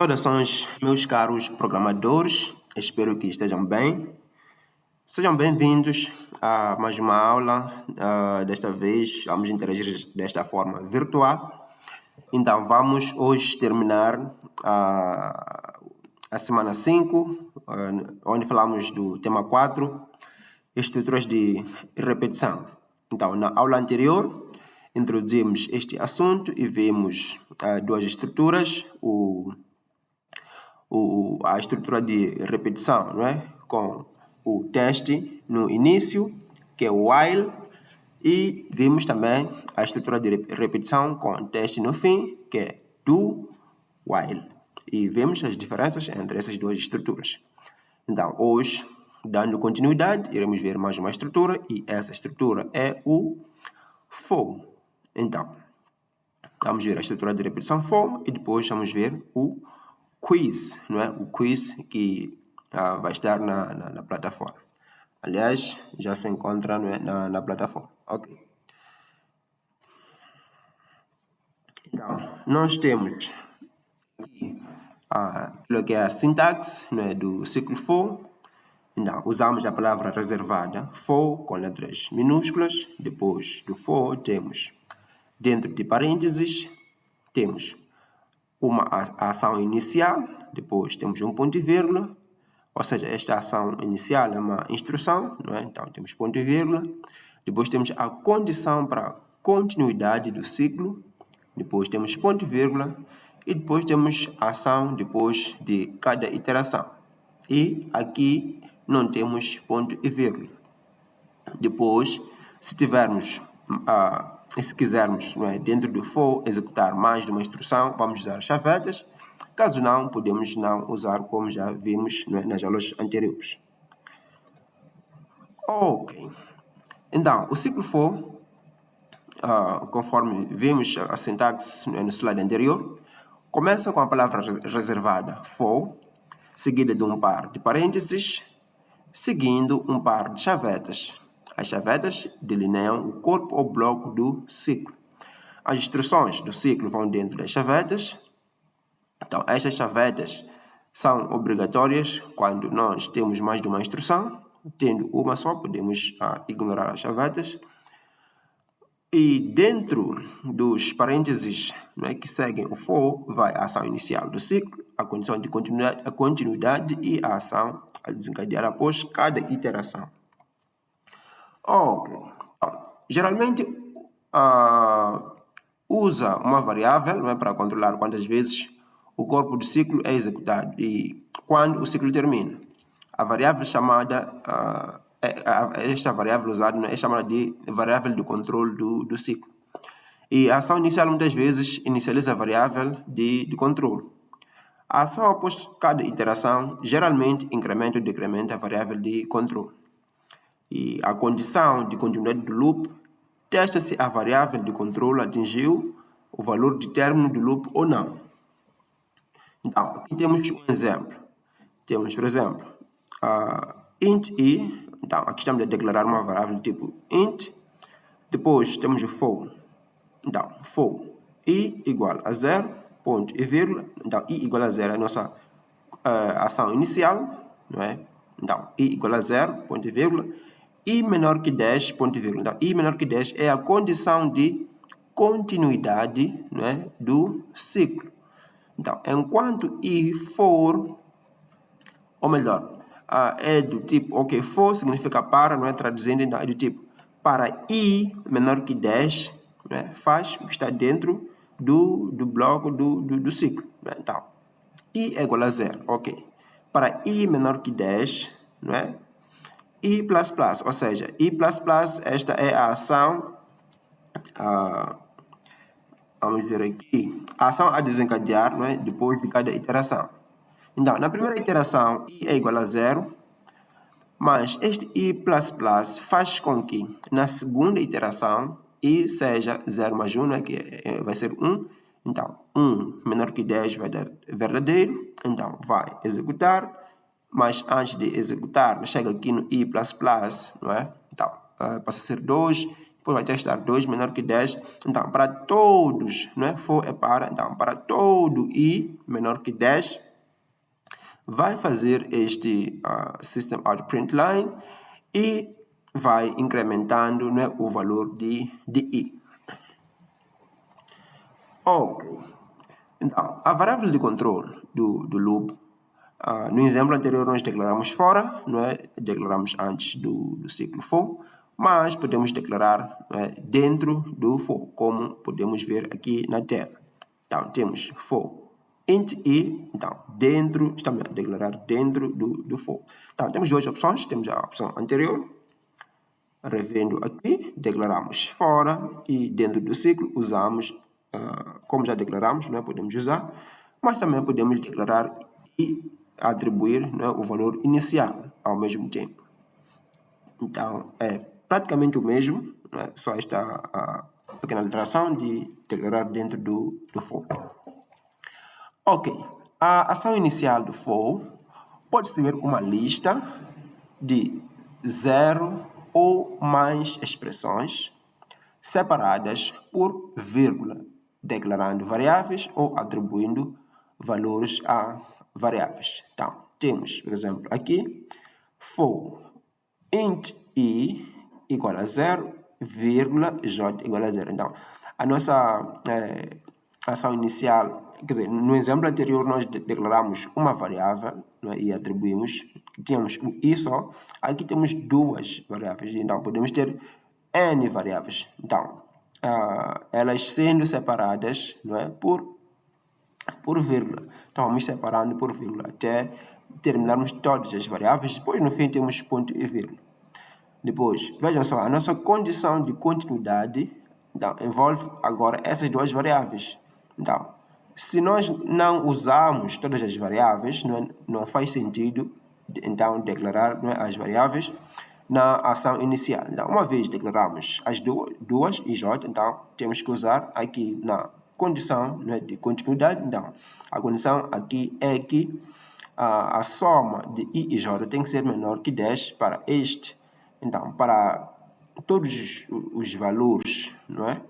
Saudações, meus caros programadores, espero que estejam bem. Sejam bem-vindos a mais uma aula. Desta vez vamos interagir desta forma virtual. Então, vamos hoje terminar a semana 5, onde falamos do tema 4, estruturas de repetição. Então, na aula anterior, introduzimos este assunto e vimos duas estruturas, a estrutura de repetição, não é? Com o teste no início, que é o while, e vimos também a estrutura de repetição com o teste no fim, que é do while. E vemos as diferenças entre essas duas estruturas. Então, hoje, dando continuidade, iremos ver mais uma estrutura, e essa estrutura é o for. Então, vamos ver a estrutura de repetição for, e depois vamos ver o quiz, não é? O quiz que vai estar na plataforma. Aliás, já se encontra, não é? na plataforma. Ok. Então, nós temos aqui aquilo que é a sintaxe, não é? Do ciclo for. Então, usamos a palavra reservada for com letras minúsculas. Depois do for, temos dentro de parênteses, temos uma ação inicial, depois temos um ponto e vírgula, ou seja, esta ação inicial é uma instrução, não é? Então temos ponto e vírgula, depois temos a condição para a continuidade do ciclo, depois temos ponto e vírgula, e depois temos a ação depois de cada iteração. E aqui não temos ponto e vírgula. Depois, se tivermos se quisermos, não é, dentro do for, executar mais de uma instrução, vamos usar chavetas. Caso não, podemos não usar, como já vimos, não é, nas aulas anteriores. Ok. Então, o ciclo for, conforme vimos a sintaxe no slide anterior, começa com a palavra reservada for, seguida de um par de parênteses, seguindo um par de chavetas. As chavetas delineiam o corpo ou bloco do ciclo. As instruções do ciclo vão dentro das chavetas. Então, estas chavetas são obrigatórias quando nós temos mais de uma instrução. Tendo uma só, podemos ignorar as chavetas. E dentro dos parênteses, não é, que seguem o for, vai a ação inicial do ciclo, a condição de continuidade e a ação a desencadear após cada iteração. Ok. Geralmente, usa uma variável, não é, para controlar quantas vezes o corpo do ciclo é executado e quando o ciclo termina. A variável chamada, esta variável usada é chamada de variável de controle do ciclo. E a ação inicial muitas vezes inicializa a variável de controle. A ação após cada iteração geralmente incrementa ou decrementa a variável de controle. E a condição de continuidade do loop testa se a variável de controle atingiu o valor de término do loop ou não. Então, aqui temos um exemplo. Temos, por exemplo, int i. Então, aqui estamos a declarar uma variável tipo int. Depois temos o for. Então, for i igual a 0, ponto e vírgula. Então, i igual a 0 é a nossa ação inicial, não é? Então, i igual a 0, ponto e vírgula. I menor que 10, ponto e vírgula. Então, i menor que 10 é a condição de continuidade, não é, do ciclo. Então, enquanto i for, ou melhor, é do tipo, ok, for significa para, não é, traduzindo, então, é do tipo, para i menor que 10, não é, faz o que está dentro do bloco do ciclo. Não é? Então, i é igual a 0, ok. Para i menor que 10, não é, i++, ou seja, i++, esta é a ação, vamos ver aqui, a ação a desencadear, não é, depois de cada iteração. Então, na primeira iteração, i é igual a 0, mas este i++ faz com que, na segunda iteração, i seja 0 mais 1, né, que vai ser 1. Então, 1 menor que 10 vai dar verdadeiro, então vai executar. Mas antes de executar, chega aqui no i++, não é? Então, passa a ser 2, depois vai testar 2 menor que 10. Então, para todos, não é? For é para, então, para todo i menor que 10, vai fazer este system out print line e vai incrementando, né, o valor de i. Ok. Então, a variável de controle do loop, no exemplo anterior nós declaramos fora, não é? Declaramos antes do ciclo for, mas podemos declarar, não é, dentro do for, como podemos ver aqui na tela. Então, temos for int i, então, dentro, estamos a declarar dentro do for. Então, temos duas opções, temos a opção anterior, revendo aqui, declaramos fora e dentro do ciclo usamos, como já declaramos, não é? Podemos usar, mas também podemos declarar e atribuir, não é, o valor inicial ao mesmo tempo. Então, é praticamente o mesmo, não é? Só esta pequena alteração de declarar dentro do for. Ok, a ação inicial do for pode ser uma lista de 0 ou mais expressões separadas por vírgula, declarando variáveis ou atribuindo valores a variáveis. Então, temos, por exemplo, aqui, for int i igual a 0, vírgula, j igual a 0. Então, a nossa ação inicial, quer dizer, no exemplo anterior nós declaramos uma variável, né, e atribuímos, tínhamos o i só, aqui temos duas variáveis, então podemos ter n variáveis. Então, elas sendo separadas, não é, por vírgula. Então, vamos separando por vírgula até terminarmos todas as variáveis, depois no fim temos ponto e vírgula. Depois, vejam só, a nossa condição de continuidade, então, envolve agora essas duas variáveis. Então, se nós não usarmos todas as variáveis, não faz sentido, então, declarar, não é, as variáveis na ação inicial. Então, uma vez declaramos as duas e j, então, temos que usar aqui na condição, não é, de continuidade. Então, a condição aqui é que a soma de i e j tem que ser menor que 10 para este. Então, para todos os valores, não é,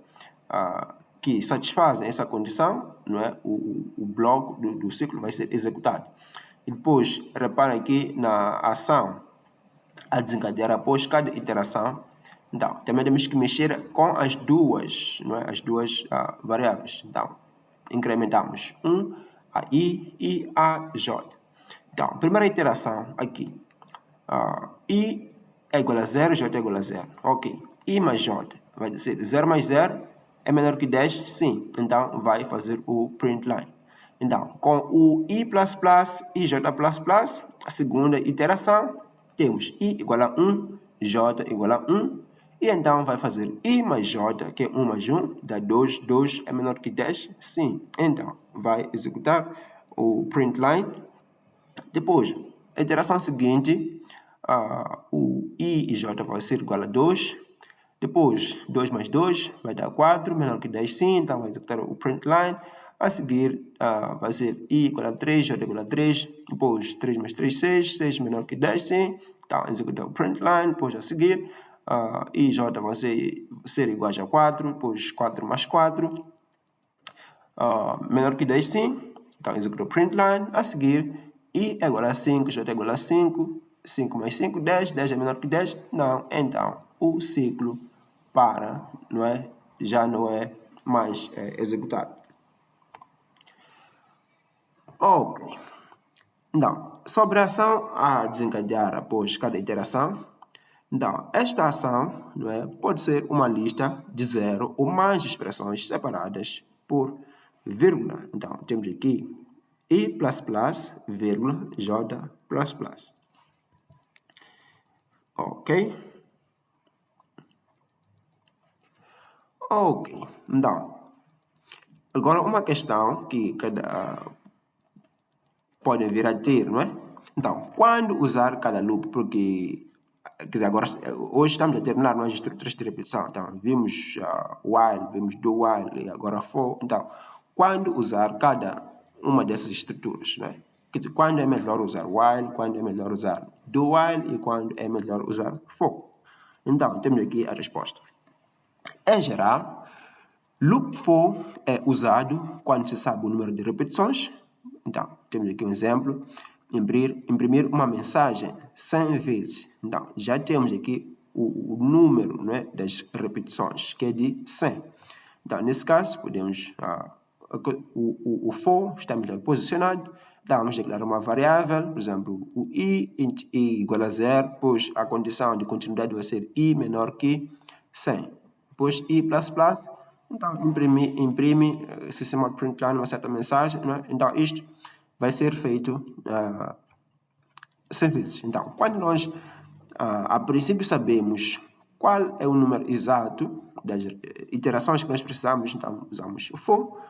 que satisfazem essa condição, não é, o bloco do ciclo vai ser executado. E depois, reparem aqui na ação a desencadear após cada iteração. Então, também temos que mexer com as duas, não é, as duas variáveis. Então, incrementamos a i e a j. Então, primeira iteração aqui, i é igual a 0, j é igual a 0. Ok. I mais j vai ser 0 mais 0 é menor que 10? Sim. Então, vai fazer o print line. Então, com o i++ e j++, a segunda iteração, temos i igual a 1, j igual a 1, e então vai fazer i mais j, que é 1 mais 1, dá 2, 2 é menor que 10? Sim. Então, vai executar o print line. Depois, a iteração seguinte, o i e j vai ser igual a 2. Depois, 2 mais 2 vai dar 4, menor que 10, sim. Então, vai executar o print line. A seguir, vai ser i igual a 3, j igual a 3. Depois, 3 mais 3, 6. 6 menor que 10, sim. Então, executar o print line. Depois, a seguir, i e j vão ser iguais a 4. Depois, 4 mais 4. Menor que 10, sim. Então, executar o print line. A seguir, i é igual a 5, j é igual a 5. 5 mais 5, 10. 10 é menor que 10? Não. Então, o ciclo para, não é? Já não é mais executado. Ok. Então, sobre a ação a desencadear após cada iteração, então, esta ação, não é, pode ser uma lista de 0 ou mais expressões separadas por vírgula. Então, temos aqui i++, vírgula, j++. Ok? Ok. Então, agora uma questão que podem vir a ter, não é? Então, quando usar cada loop? Porque, quer dizer, agora, hoje estamos a terminar as estruturas de repetição. Então, vimos while, vimos do while e agora for. Então, quando usar cada uma dessas estruturas, não é? Quer dizer, quando é melhor usar while, quando é melhor usar do while e quando é melhor usar for. Então, temos aqui a resposta. Em geral, loop for é usado quando se sabe o número de repetições. Então, temos aqui um exemplo: imprimir uma mensagem 100 vezes. Então, já temos aqui o número, né, das repetições, que é de 100. Então, nesse caso, podemos, o for está melhor posicionado. Vamos declarar uma variável, por exemplo, o int i igual a 0, pois a condição de continuidade vai ser i menor que 100. Depois i++, então imprime sistema println uma certa mensagem, né? Então isto vai ser feito 100 vezes. Então, quando nós a princípio sabemos qual é o número exato das iterações que nós precisamos, então usamos o for.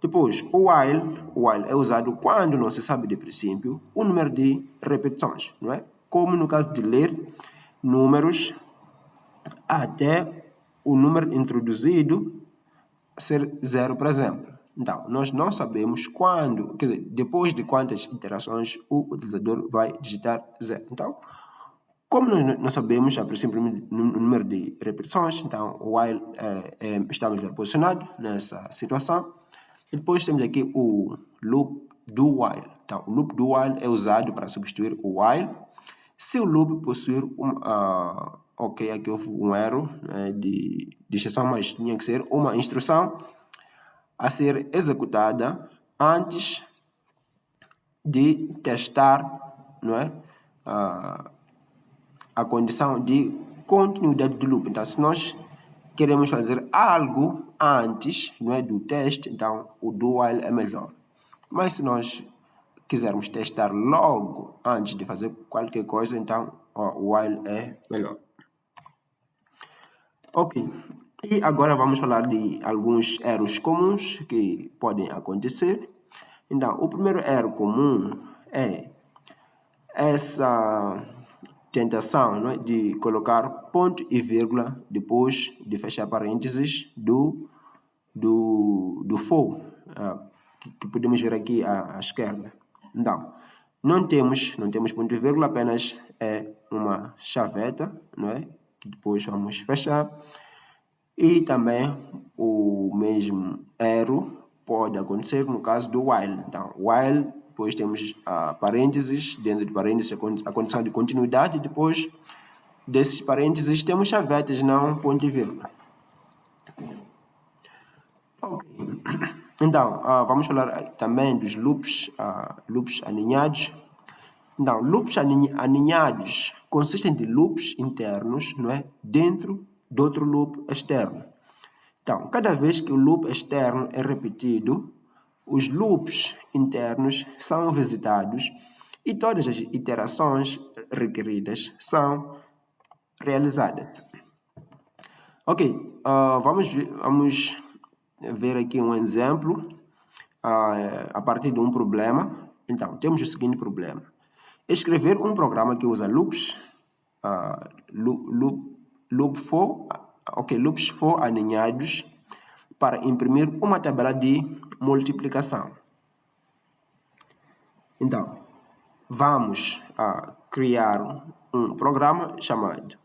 Depois, o while é usado quando não se sabe de princípio o número de repetições, não é? Como no caso de ler números até o número introduzido ser 0, por exemplo. Então, nós não sabemos quando, quer dizer, depois de quantas iterações o utilizador vai digitar 0. Então, como nós não sabemos a princípio o número de repetições, então o while está melhor posicionado nessa situação. E depois temos aqui o loop do while. Então, o loop do while é usado para substituir o while. Se o loop possuir ok, aqui houve um erro de exceção, mas tinha que ser uma instrução a ser executada antes de testar, não é, a condição de continuidade do loop. Então, se nós queremos fazer algo antes, não é, do teste, então o do while é melhor. Mas se nós quisermos testar logo antes de fazer qualquer coisa, então o while é melhor. Ok, e agora vamos falar de alguns erros comuns que podem acontecer. Então, o primeiro erro comum é essa tentação, não é, de colocar ponto e vírgula depois de fechar parênteses do for, que podemos ver aqui à esquerda. Então, não temos ponto e vírgula, apenas é uma chaveta, não é, que depois vamos fechar. E também o mesmo erro pode acontecer no caso do while. Então, while, depois temos parênteses, dentro de parênteses a condição de continuidade, depois desses parênteses temos chavetas, não ponto e vírgula. Ok. Então, vamos falar também dos loops, loops aninhados. Então, loops aninhados consistem de loops internos, não é, dentro de outro loop externo. Então, cada vez que o loop externo é repetido, os loops internos são visitados e todas as iterações requeridas são realizadas. Ok, vamos ver aqui um exemplo a partir de um problema. Então, temos o seguinte problema: escrever um programa que usa loops, loops for aninhados para imprimir uma tabela de multiplicação. Então, vamos criar um programa chamado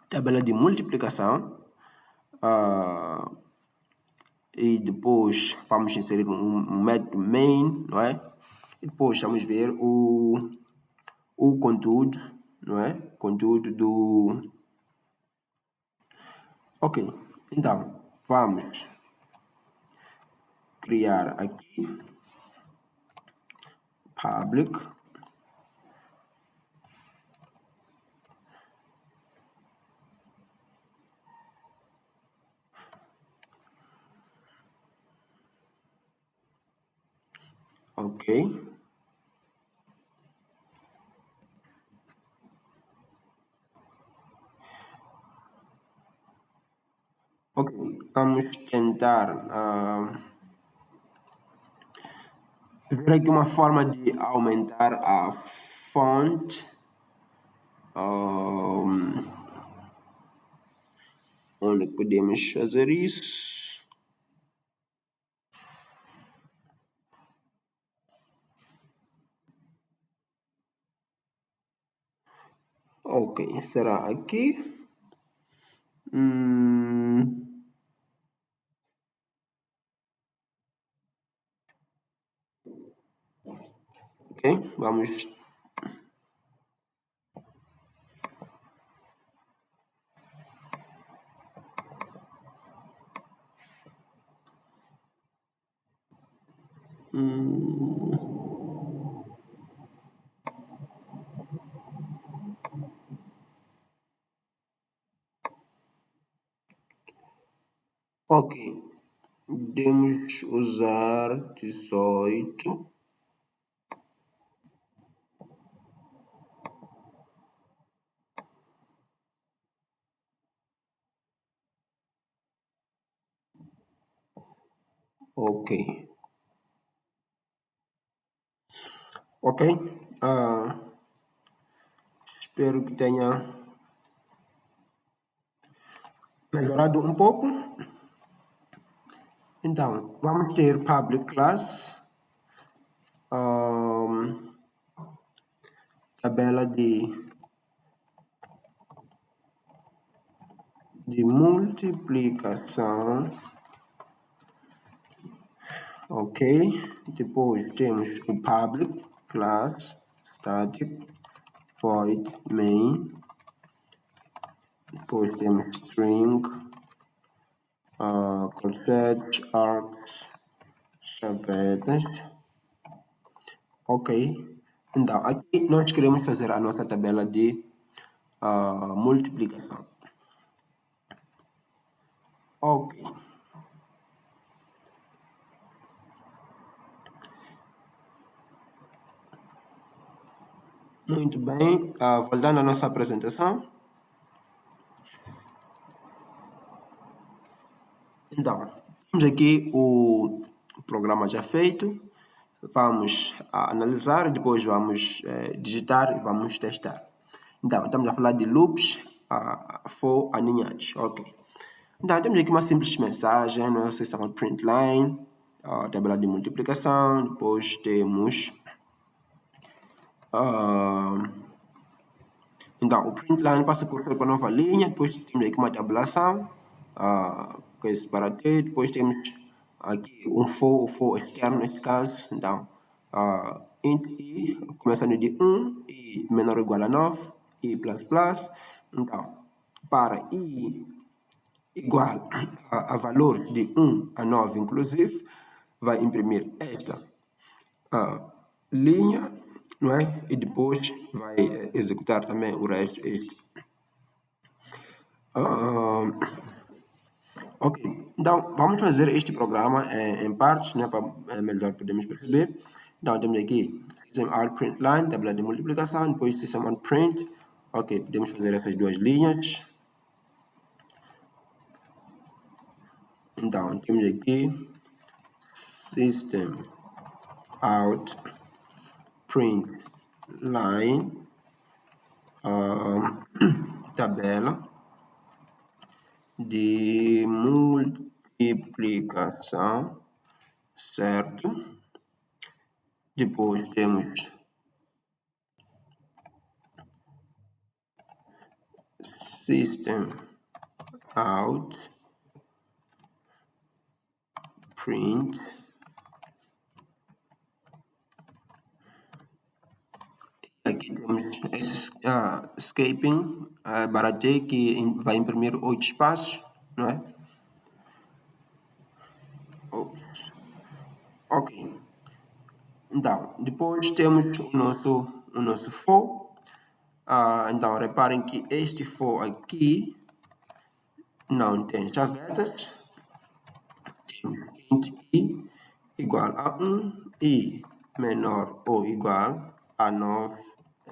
tabela de multiplicação e depois vamos inserir um método main, não é? E depois vamos ver o conteúdo, não é? Conteúdo do... Ok, então vamos criar aqui public ok. Ok, vamos tentar ver aqui uma forma de aumentar a fonte. Onde podemos fazer isso? Ok, será aqui. Ok, vamos. Ok, podemos usar 18. Ok. Ok. Espero que tenha melhorado um pouco. Então, vamos ter public class, tabela de multiplicação. Ok, depois temos o public class static void main, depois temos string, corsetes, arcs, chavetas. Ok, então aqui nós queremos fazer a nossa tabela de multiplicação. Ok. Muito bem, voltando à nossa apresentação. Então, temos aqui o programa já feito. Vamos analisar, depois vamos digitar e vamos testar. Então, estamos a falar de loops for aninhados. Ok. Então, temos aqui uma simples mensagem, não sei se chama print line, tabela de multiplicação, depois temos então, o print line passa o cursor para a nova linha, depois temos aqui uma tabulação, com esse paradeiro, depois temos aqui um for externo neste caso, então, int i, começando de 1, e menor ou igual a 9, i plus plus, então, para i igual a valor de 1 a 9 inclusive, vai imprimir esta linha, não é? E depois vai executar também o resto. Ok, então vamos fazer este programa em partes, né, para melhor podermos perceber. Então temos aqui system.out.println, tabela de multiplicação, depois system.out.print. Ok, podemos fazer essas duas linhas. Então temos aqui system.out.println, tabela de multiplicação, certo? Depois temos system out print aqui temos escaping, barateio, que vai imprimir 8 espaços, não é? Ok. Então, depois temos o nosso for. Então, reparem que este for aqui não tem chavetas. Temos int i igual a 1 e menor ou igual a 9,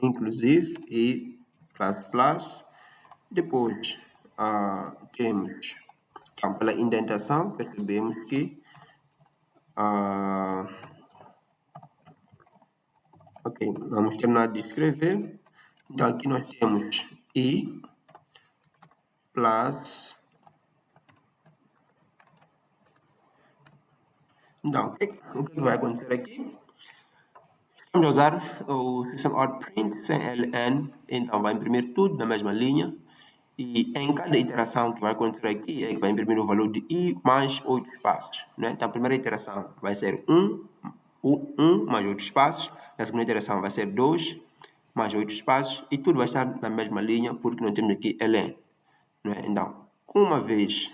inclusive, e plus plus. Depois temos, então, pela indentação, percebemos que ok, vamos terminar de escrever. Então aqui nós temos i plus. Então, o que vai acontecer aqui? Vamos usar o system.out.print sem ln, então vai imprimir tudo na mesma linha. E em cada iteração que vai acontecer aqui, é que vai imprimir o valor de i mais 8 espaços, né? Então a primeira iteração vai ser 1, o 1 mais 8 espaços, na segunda iteração vai ser 2 mais 8 espaços, e tudo vai estar na mesma linha, porque nós temos aqui ln. Não é? Então, uma vez,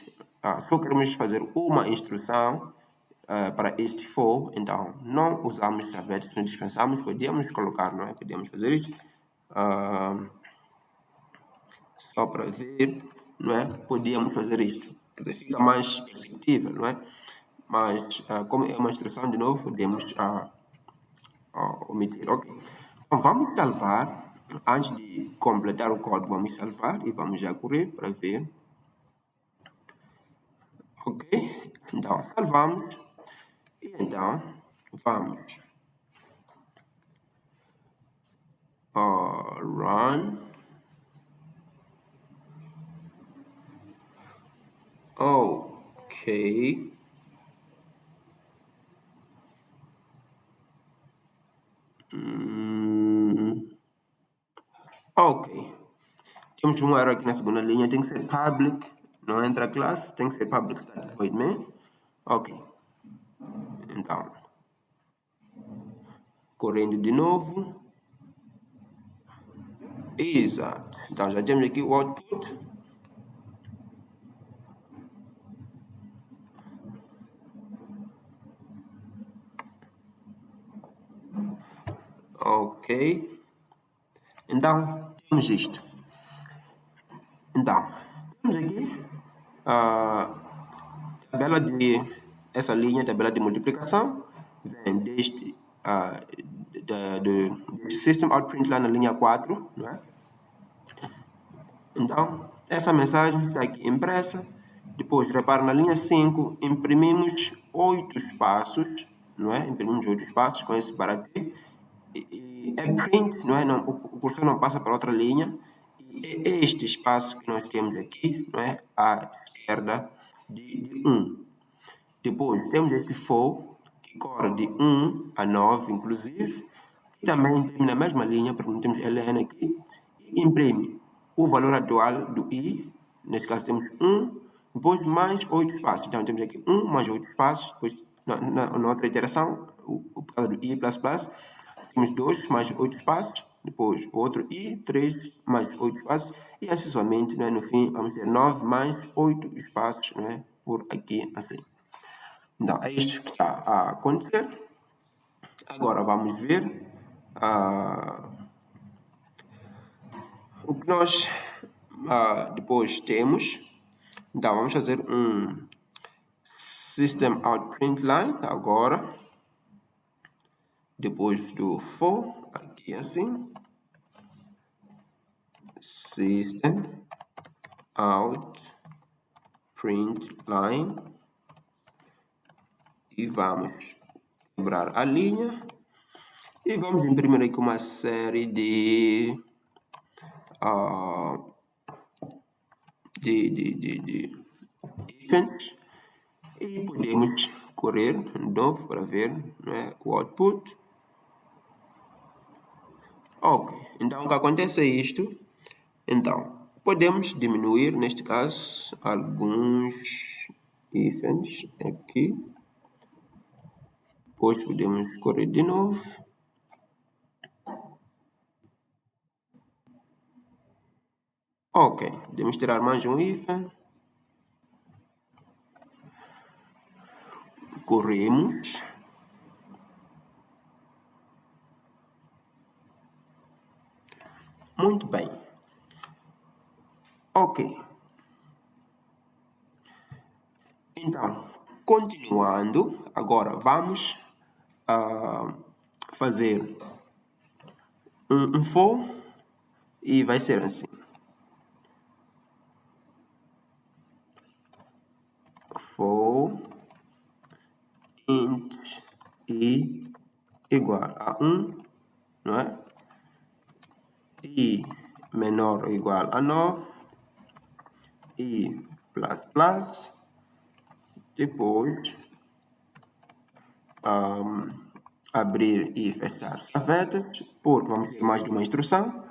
só queremos fazer uma instrução para este for, então não usamos chavetes, não dispensamos, podíamos colocar, não é? Podíamos fazer isso, só para ver, não é? Podíamos fazer isto, quer dizer, fica mais perceptível, não é? Mas, como é uma instrução, de novo, podemos omitir, ok? Então, vamos salvar, antes de completar o código, vamos salvar e vamos já correr para ver. Ok? Então, salvamos e então vamos run. Ok. Ok. Temos um erro aqui na segunda linha, tem que ser public, não entra class, tem que ser public static void main. Ok. Então, correndo de novo. Exato. Então, já temos aqui o output. Ok. Então, temos isto. Então, temos aqui a tabela de essa linha, tabela de multiplicação, vem deste system out print lá na linha 4, não é? Então, essa mensagem está aqui impressa. Depois, repara, na linha 5, imprimimos 8 espaços, não é? Imprimimos 8 espaços com esse baratinho. E é print, não é? Não, o cursor não passa para outra linha. E é este espaço que nós temos aqui, não é? À esquerda de 1. Depois, temos este for, que corre de 1 a 9, inclusive. E também imprime na mesma linha, porque não temos ln aqui. E imprime o valor atual do i, nesse caso temos 1, depois mais 8 espaços. Então, temos aqui 1 mais 8 espaços, depois na outra iteração, por causa do i++, temos 2 mais 8 espaços, depois outro i, 3 mais 8 espaços, e assim somente, né? No fim, vamos ter 9 mais 8 espaços, né? Por aqui, assim. Então, é isto que está a acontecer. Agora, vamos ver o que nós depois temos. Então, vamos fazer um system out print line agora, depois do for, aqui assim, system out print line, e vamos quebrar a linha e vamos imprimir aqui uma série de ifs, e podemos correr de novo para ver, né, o output. Ok, então o que acontece é isto. Então, podemos diminuir, neste caso, alguns ifs aqui. Depois podemos correr de novo. Ok, podemos tirar mais um if. Corremos. Muito bem. Ok. Então, continuando, agora vamos fazer um for, e vai ser assim. For int i igual a 1, não é? I menor ou igual a 9, i plus, depois abrir e fechar chavetas, porque vamos ter mais de uma instrução.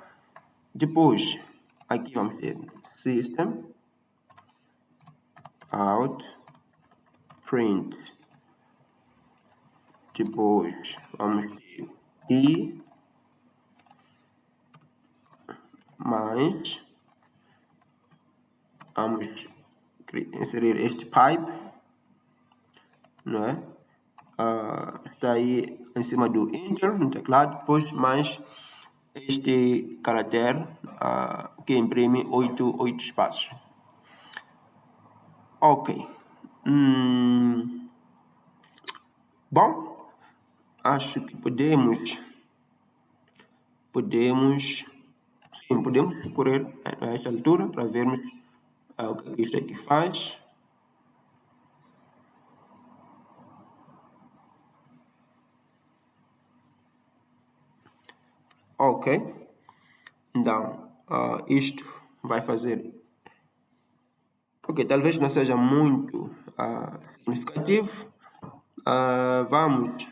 Depois, aqui vamos ter system out print Depois vamos ter I mais, vamos inserir este pipe, não é? Está aí em cima do Enter no teclado, depois mais este caractere que imprime 8 espaços. Ok. Bom, acho que podemos correr a esta altura para vermos o que isto aqui faz. Ok, então isto vai fazer. Ok, talvez não seja muito significativo. Vamos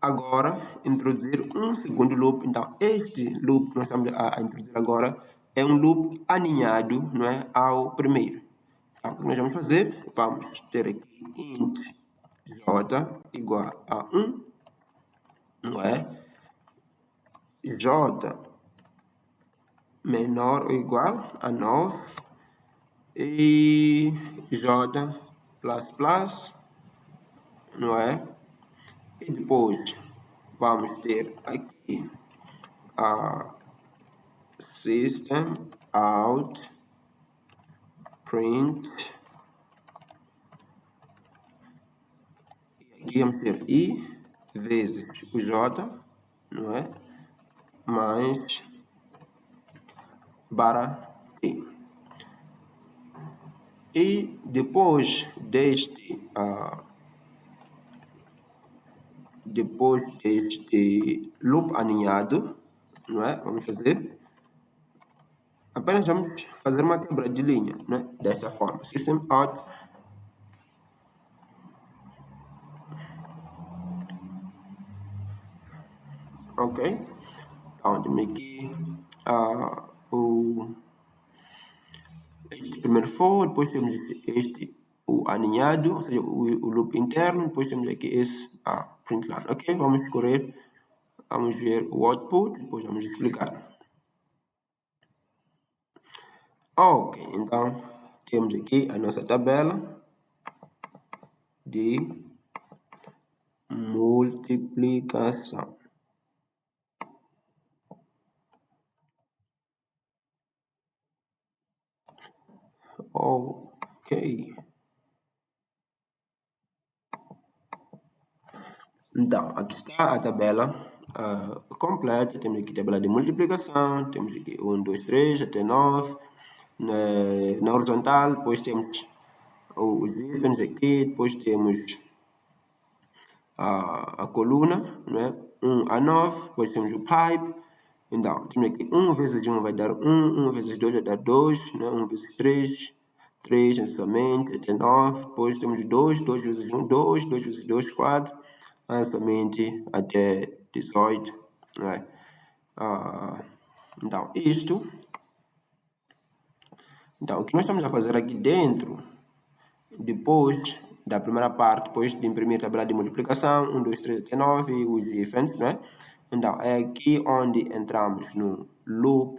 agora introduzir um segundo loop. Então, este loop que nós estamos a introduzir agora é um loop aninhado, não é, ao primeiro. Então, o que nós vamos fazer? Vamos ter aqui int j igual a 1, não é? J menor ou igual a 9 e j plus, não é? E depois vamos ter aqui a system out print, e aqui vamos ter I vezes o J, não é? Mais barra T. E depois deste loop aninhado, não é? Vamos fazer apenas uma quebra de linha, né? Desta forma, system out ok. Então temos aqui este primeiro for, depois temos o aninhado, ou seja, o loop interno, depois temos aqui esse print line, ok? Vamos correr, vamos ver o output, depois vamos explicar. Ok, então temos aqui a nossa tabela de multiplicação. Ok. Então, aqui está a tabela completa. Temos aqui a tabela de multiplicação, temos aqui 1, 2, 3, até 9. Na horizontal, depois temos os hífens aqui, depois temos a coluna, né? 1 a 9, depois temos o pipe. Então, temos aqui 1 vezes 1 vai dar 1, 1 vezes 2 vai dar 2, né? 1 vezes 3, 3 somente, até 9. Depois temos 2, 2 vezes 1, 2, 2 vezes 2, 4, somente até 18. Né? Então, o que nós estamos a fazer aqui dentro, depois da primeira parte, depois de imprimir a tabela de multiplicação, 1, 2, 3 até 9, e os ifs, né? Então, é aqui onde entramos no loop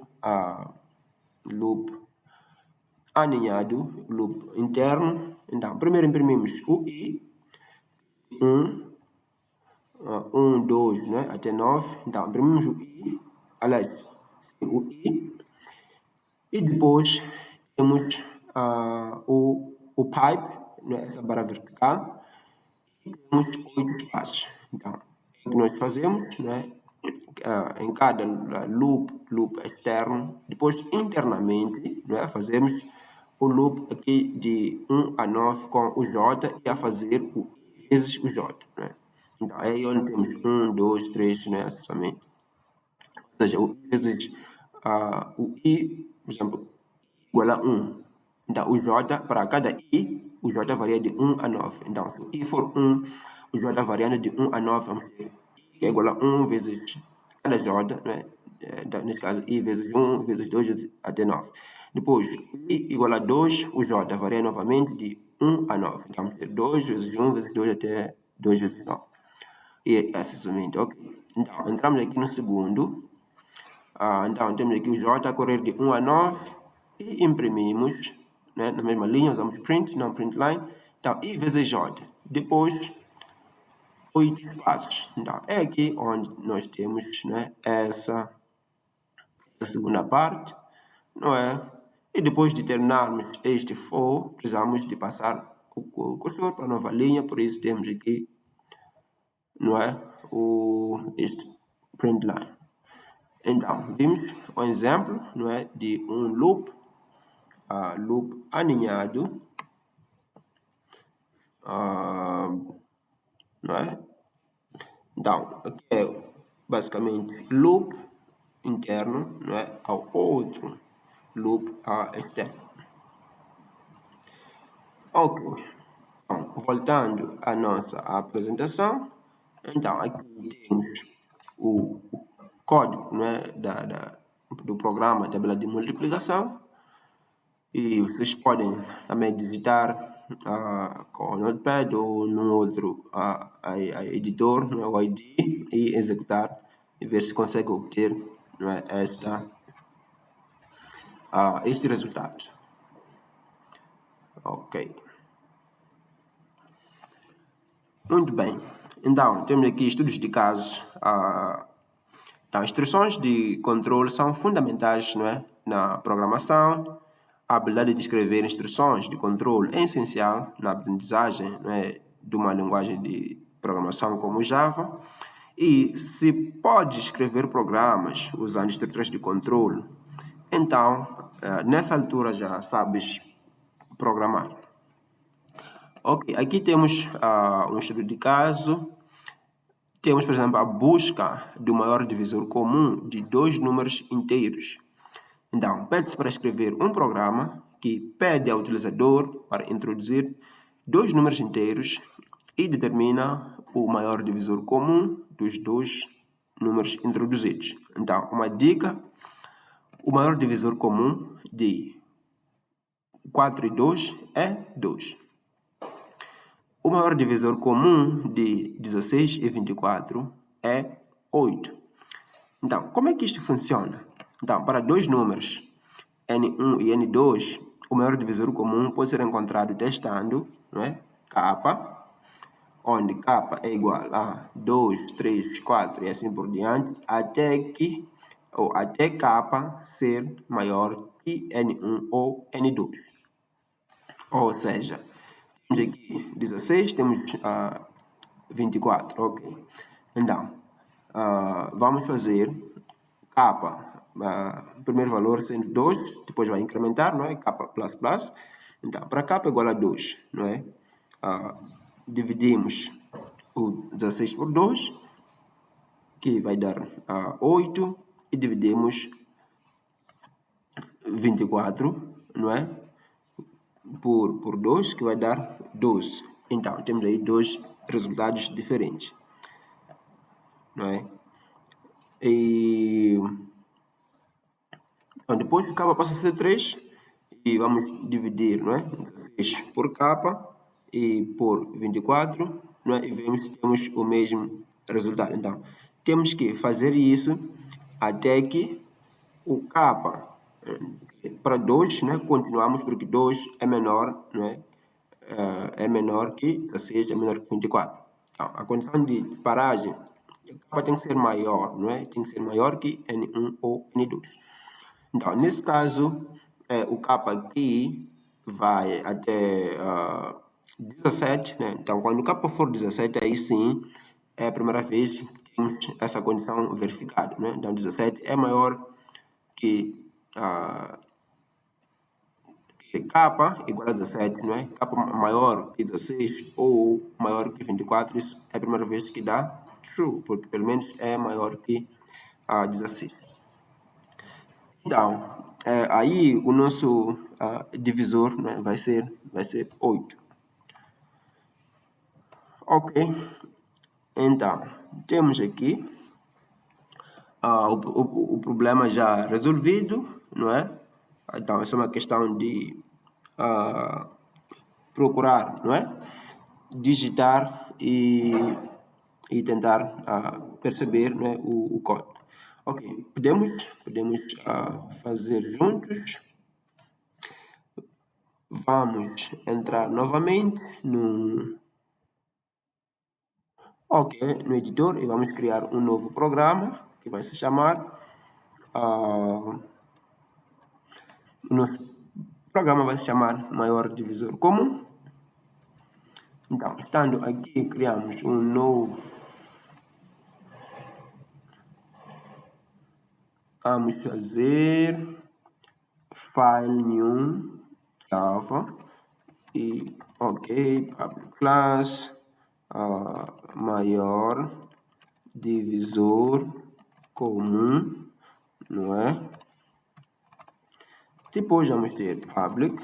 aninhado, loop interno. Então, primeiro imprimimos o i, 1, 2, né, até 9. Então, imprimimos o i, aliás, o i, e depois temos o pipe, né, essa barra vertical, e temos 8 espaços. Então, o que nós fazemos, né, em cada loop externo, depois internamente, né, fazemos o loop aqui de 1 a 9 com o J e a fazer o vezes o J. Né? Então, é aí onde temos 1, 2, 3, né, somente. Ou seja, o vezes o I, por exemplo, igual a 1. Então, o J, para cada I, o J varia de 1 a 9. Então, se o I for 1, o J variando de 1 a 9, vamos ter I que é igual a 1 vezes cada J, né? Então, nesse caso, I vezes 1, vezes 2, vezes até 9. Depois, I igual a 2, o J varia novamente de 1 a 9. Então, vamos ter 2 vezes 1, vezes 2 até 2 vezes 9. E assim somente, ok? Então, entramos aqui no segundo. Então, temos aqui o J a correr de 1 a 9 e imprimimos, né, na mesma linha, usamos print, não print line. Então, I vezes J. Depois, 8 espaços. Então, é aqui onde nós temos, né, essa segunda parte, não é? E depois de terminarmos este for, precisamos de passar o cursor para a nova linha, por isso temos aqui, não é? Este print line. Então, vimos um exemplo, não é, de um loop aninhado, não é? Então, aqui é basicamente loop interno, não é, ao outro loop externo. Ok, então, voltando à nossa apresentação, então aqui temos o código, não é, do programa tabela de multiplicação, e vocês podem também digitar com o Notepad ou num outro editor, não é, o ID, e executar e ver se consegue obter, não é, este resultado. Ok. Muito bem. Então, temos aqui estudos de casos. Então, instruções de controle são fundamentais, não é, na programação. A habilidade de escrever instruções de controle é essencial na aprendizagem, não é, de uma linguagem de programação como Java. E se pode escrever programas usando estruturas de controle, então, nessa altura já sabes programar. Ok, aqui temos um estudo de caso. Temos, por exemplo, a busca do maior divisor comum de dois números inteiros. Então, pede-se para escrever um programa que pede ao utilizador para introduzir dois números inteiros e determina o maior divisor comum dos dois números introduzidos. Então, uma dica: o maior divisor comum de 4 e 2 é 2. O maior divisor comum de 16 e 24 é 8. Então, como é que isto funciona? Então, para dois números, N1 e N2, o maior divisor comum pode ser encontrado testando, não é, K, onde K é igual a 2, 3, 4 e assim por diante, até K ser maior que N1 ou N2. Ou seja, temos aqui 16, temos 24, ok. Então, vamos fazer K, primeiro valor sendo 2, depois vai incrementar, não é? K plus plus. Então, para K igual a 2, não é? Dividimos o 16 por 2, que vai dar 8, e dividimos 24, não é? Por 2, que vai dar 12. Então, temos aí dois resultados diferentes, não é? E então, depois o K passa a ser 3 e vamos dividir, não é? 3 por K e por 24, não é? E vemos que temos o mesmo resultado. Então, temos que fazer isso até que o K para 2, né, continuamos porque 2 é menor, não é? É menor que 16, é menor que 24. Então, a condição de paragem, K tem que ser maior, não é? Tem que ser maior que N1 ou N2. Então, nesse caso, o K aqui vai até 17, né? Então, quando o K for 17, aí sim é a primeira vez que temos essa condição verificada, né? Então, 17 é maior que K igual a 17, não é? K maior que 16 ou maior que 24, isso é a primeira vez que dá true, porque pelo menos é maior que 16. Então, aí o nosso divisor, né, vai ser 8. Ok, então, temos aqui o problema já resolvido, não é? Então, essa é uma questão de procurar, não é? Digitar e tentar perceber, né, o código. Ok, podemos fazer juntos. Vamos entrar novamente no editor e vamos criar um novo programa que vai se chamar o nosso programa vai se chamar maior divisor comum. Então, estando aqui, criamos um novo. Vamos fazer file new Java e public class maior divisor comum, não é? Depois vamos ter public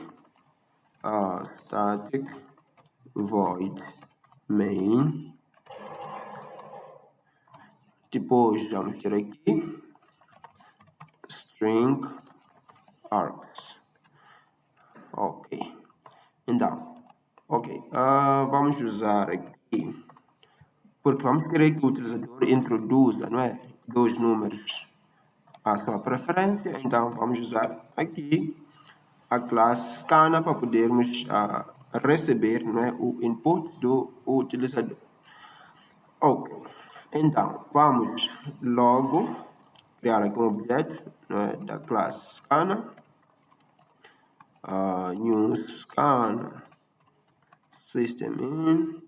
static void main. Depois vamos ter aqui string args. Ok. Então, vamos usar aqui, porque vamos querer que o utilizador introduza, não é, dois números à sua preferência. Então, vamos usar aqui a classe scanner para podermos receber, não é, o input do utilizador. Ok. Então, vamos logo criar aqui um objeto, não é, da classe scanner. New scanner system in.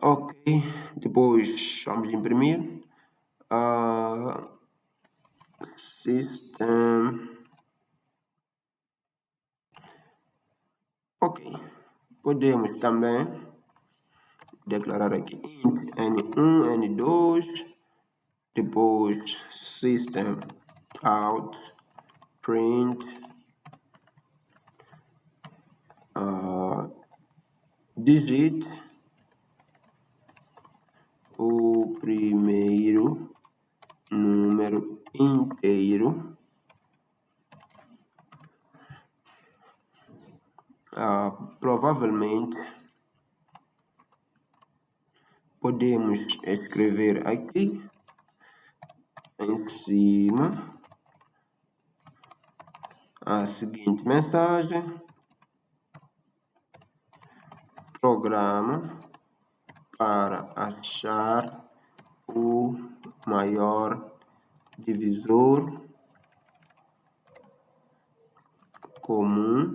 Ok, depois vamos imprimir system. Ok, podemos também declarar aqui int n1, n2, depois system out print digit o primeiro número inteiro provavelmente podemos escrever aqui em cima a seguinte mensagem: programa para achar o maior divisor comum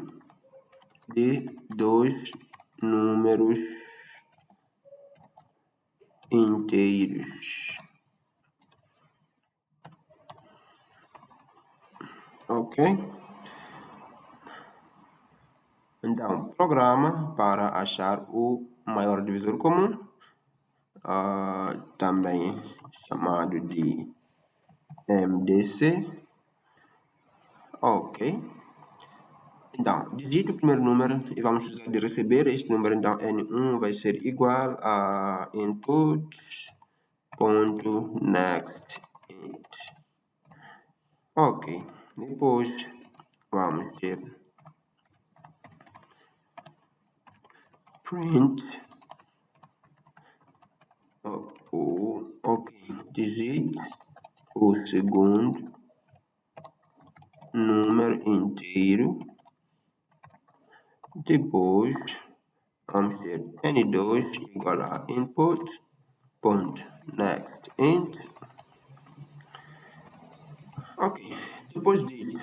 de dois números inteiros. Ok? Então, programa para achar o maior divisor comum, também chamado de MDC. Ok. Então, digite o primeiro número e vamos usar de receber este número. Então, N1 vai ser igual a input.next int. Ok. Depois, vamos ter print. Digite o segundo número inteiro. Depois, vamos ter n2 igual a input.next int. Ok, depois disso,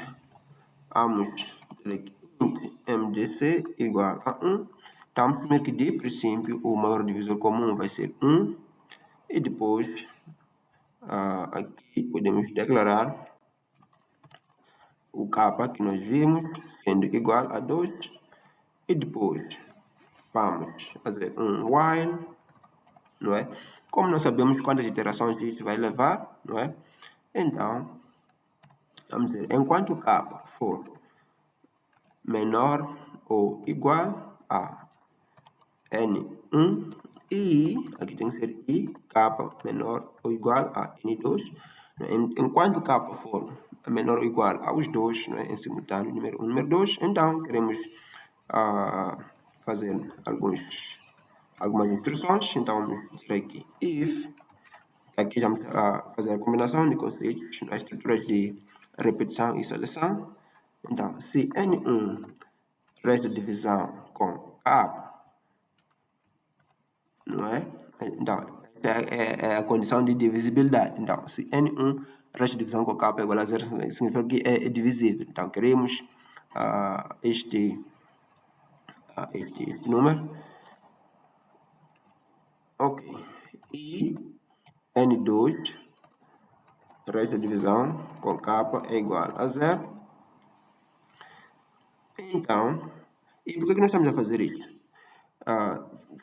vamos ter aqui int mdc igual a 1. Vamos assumir que de princípio o maior divisor comum vai ser 1. E depois, aqui podemos declarar o capa que nós vimos sendo igual a 2. E depois vamos fazer um while, não é? Como não sabemos quantas iterações isso vai levar, não é? Então, vamos dizer, enquanto capa for menor ou igual a n1 e aqui tem que ser i capa menor ou igual a n2, Enquanto k for menor ou igual aos 2, não é, em simultâneo, número 1 e número 2, então queremos fazer algumas instruções. Então vamos dizer aqui if, aqui já vamos fazer a combinação de conceitos, as estruturas de repetição e seleção. Então, se N1 resta divisão com K, não é? Então, é a condição de divisibilidade. Então, se N1 resta divisão com K é igual a 0, significa que é divisível. Então, queremos este número. Ok. E N2 resta divisão com K é igual a 0. Então, e por que nós estamos a fazer isso?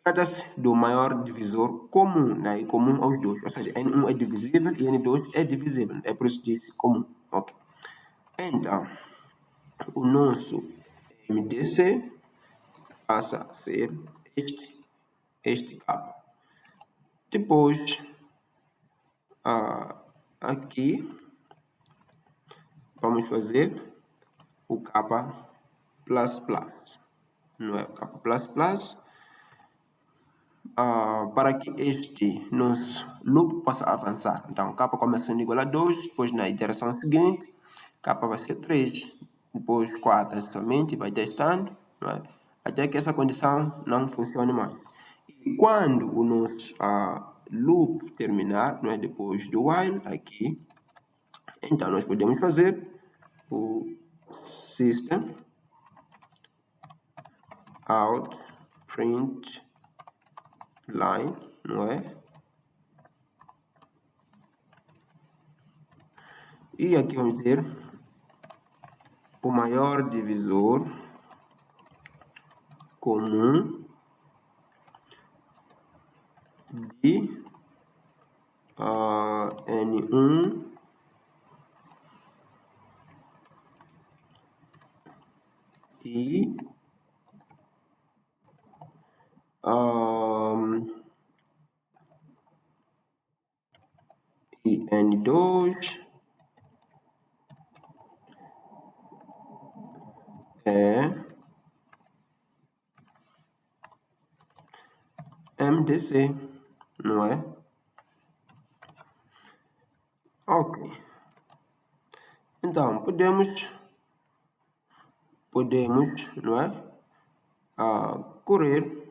Trata-se do maior divisor comum, né? Comum aos dois. Ou seja, N1 é divisível e N2 é divisível. É por isso que disse comum. Ok. Então, o nosso MDC passa a ser este K. Depois, aqui, vamos fazer o K++, não é? O K++, para que este nosso loop possa avançar. Então, K começando igual a 2, depois na iteração seguinte, K vai ser 3, depois 4 somente, vai testando, não é? Até que essa condição não funcione mais. E quando o nosso loop terminar, não é? Depois do while, aqui, então nós podemos fazer o system out print line, não é? E aqui vamos dizer o maior divisor comum de N1 e N2 é MDC, não é? Ok. Então, podemos, não é? Correr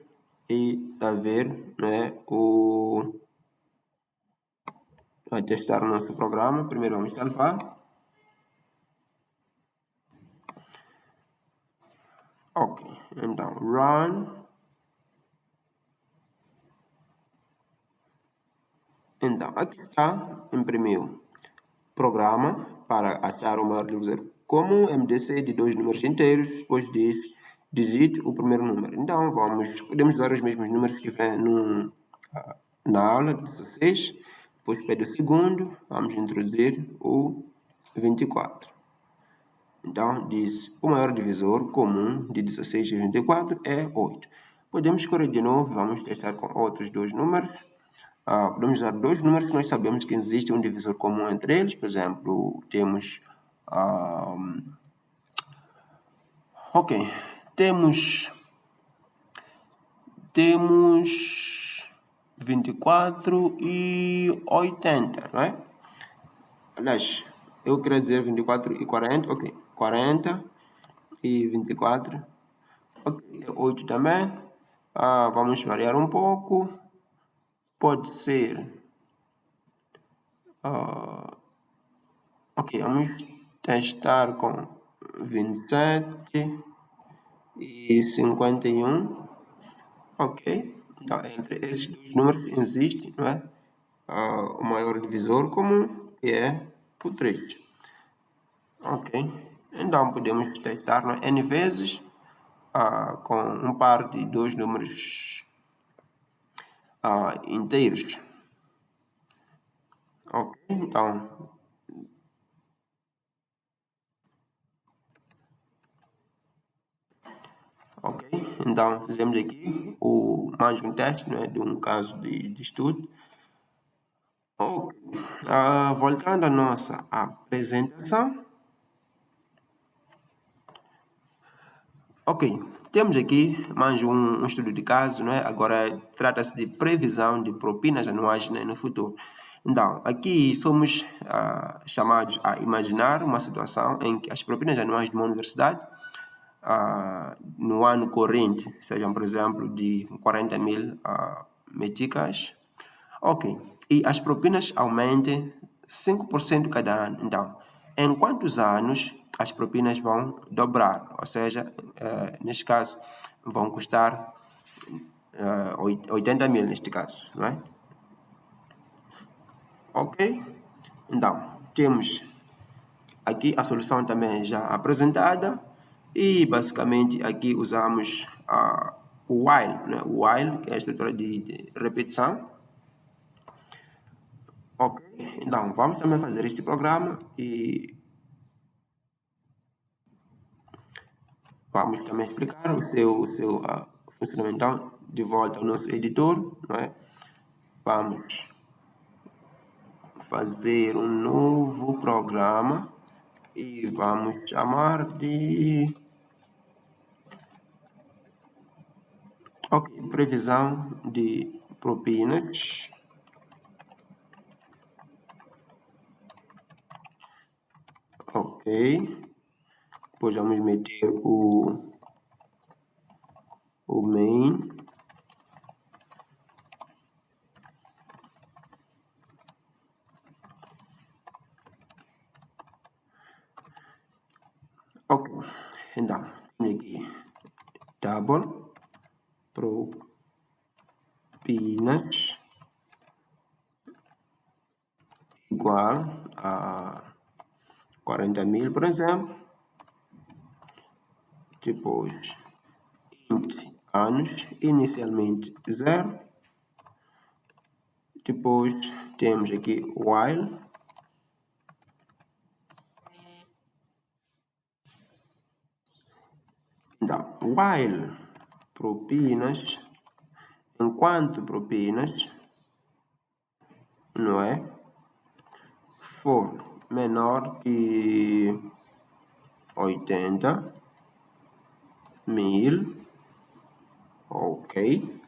e ver, né, a testar o nosso programa. Primeiro vamos salvar. Ok, então run. Então, aqui está, imprimiu programa para achar o maior divisor comum, MDC de dois números inteiros, depois diz digite o primeiro número. Então, podemos usar os mesmos números que vem na aula 16, depois pede o segundo, vamos introduzir o 24. Então, diz o maior divisor comum de 16 e 24 é 8. Podemos escolher de novo, vamos testar com outros dois números. Podemos usar dois números que nós sabemos que existe um divisor comum entre eles. Por exemplo, temos... temos 24 e 80, não é? Aliás, eu queria dizer 24 e 40, ok. 40 e 24, ok. 8 também. Vamos variar um pouco. Pode ser... ok, vamos testar com 27 e 51. Ok, então entre esses dois números existe, não é? O maior divisor comum, que é o 3. Ok, então podemos testar, não é? N vezes com um par de dois números inteiros. Ok, então ok, então fizemos aqui mais um teste, né, de um caso de estudo. Ok. Voltando à nossa apresentação. Ok, temos aqui mais um estudo de caso, não é? Agora trata-se de previsão de propinas anuais, né, no futuro. Então, aqui somos chamados a imaginar uma situação em que as propinas anuais de uma universidade no ano corrente sejam, por exemplo, de 40.000 meticais. Ok, e as propinas aumentem 5% cada ano. Então, em quantos anos as propinas vão dobrar? Ou seja, neste caso, vão custar 80.000 neste caso, não é? Ok? Então, temos aqui a solução também já apresentada e basicamente aqui usamos o while, né? O while, que é a estrutura de repetição. Ok, então vamos também fazer este programa e vamos também explicar o seu funcionamento. Então, de volta ao nosso editor, não é? Vamos fazer um novo programa e vamos chamar de previsão de propinas. Ok, depois vamos meter o main. Ok, então, aqui double propinas igual a 40.000, por exemplo. Depois, anos, inicialmente 0. Depois, temos aqui while. Então, while propinas, enquanto propinas, não é? For menor que 80.000, ok?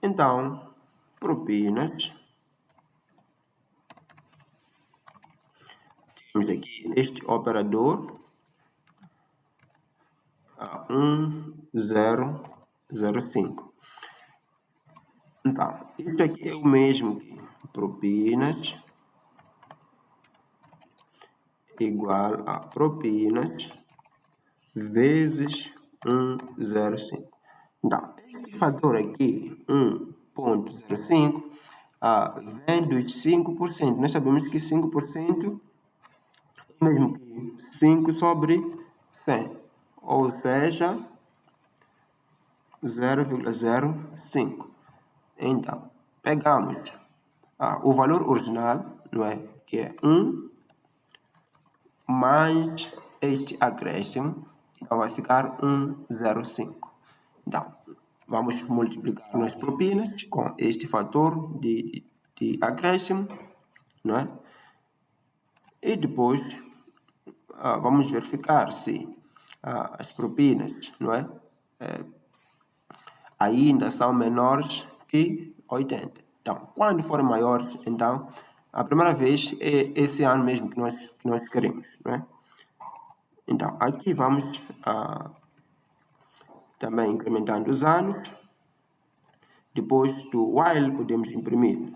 Então, propinas, temos aqui este operador 1005. Então, isso aqui é o mesmo que propinas igual a propinas vezes 1,05. Então, este fator aqui, 1,05, vem dos 5%. Nós sabemos que 5% é o mesmo que 5 sobre 100, ou seja, 0,05. Então, pegamos o valor original, não é? Que é 1, mais este acréscimo, então vai ficar 1,05. Então, vamos multiplicar as propinas com este fator de acréscimo, não é? E depois vamos verificar se as propinas, não é? Ainda são menores que 80. Então, quando forem maiores, então, a primeira vez é esse ano mesmo que nós queremos, não é? Então, aqui vamos também incrementando os anos. Depois do while, podemos imprimir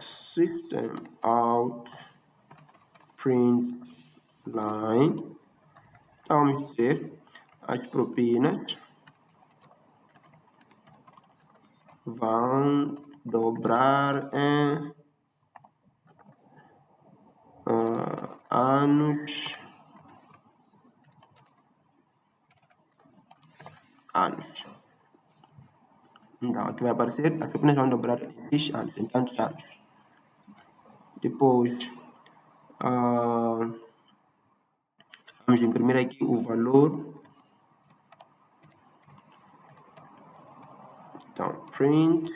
system out print line. Então, vamos dizer, as propinas vão dobrar em anos. Então, aqui vai aparecer, as propinas vão dobrar em X anos, em tantos anos. Depois, vamos imprimir aqui o valor. Então, print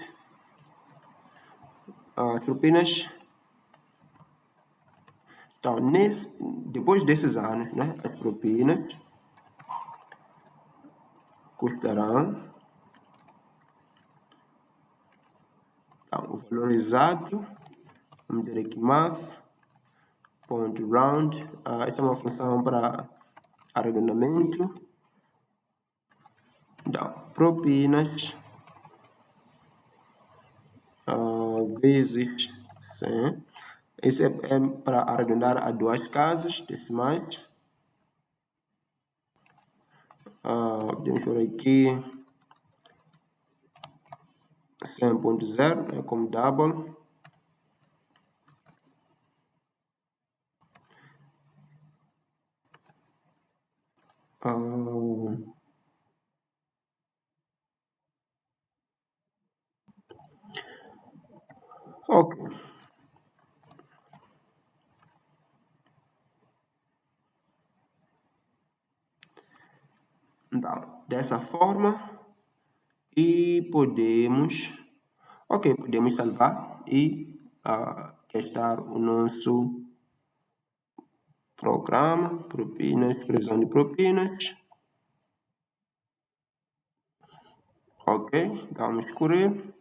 as propinas. Então, depois desses anos, né, as propinas custarão, então, o valor exato, vamos dizer aqui math.round, esta é uma função para arredondamento. Então, propinas vezes 100. Isso é para arredondar a 2 casas decimais. Podemos por aqui 100.0 como double. Ok. Então, dessa forma, e podemos salvar e testar o nosso programa, propinas, previsão de propinas. Ok, vamos escolher.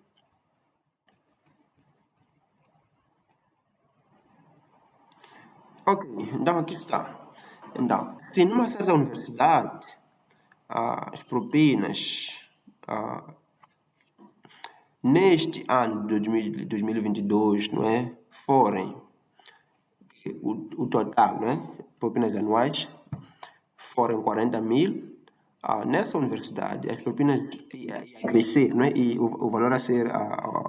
Ok, então aqui está. Então, se numa certa universidade as propinas neste ano de 2022, não é, forem o total, não é, propinas anuais, forem 40 mil, nessa universidade as propinas a crescer, não é, e o valor a ser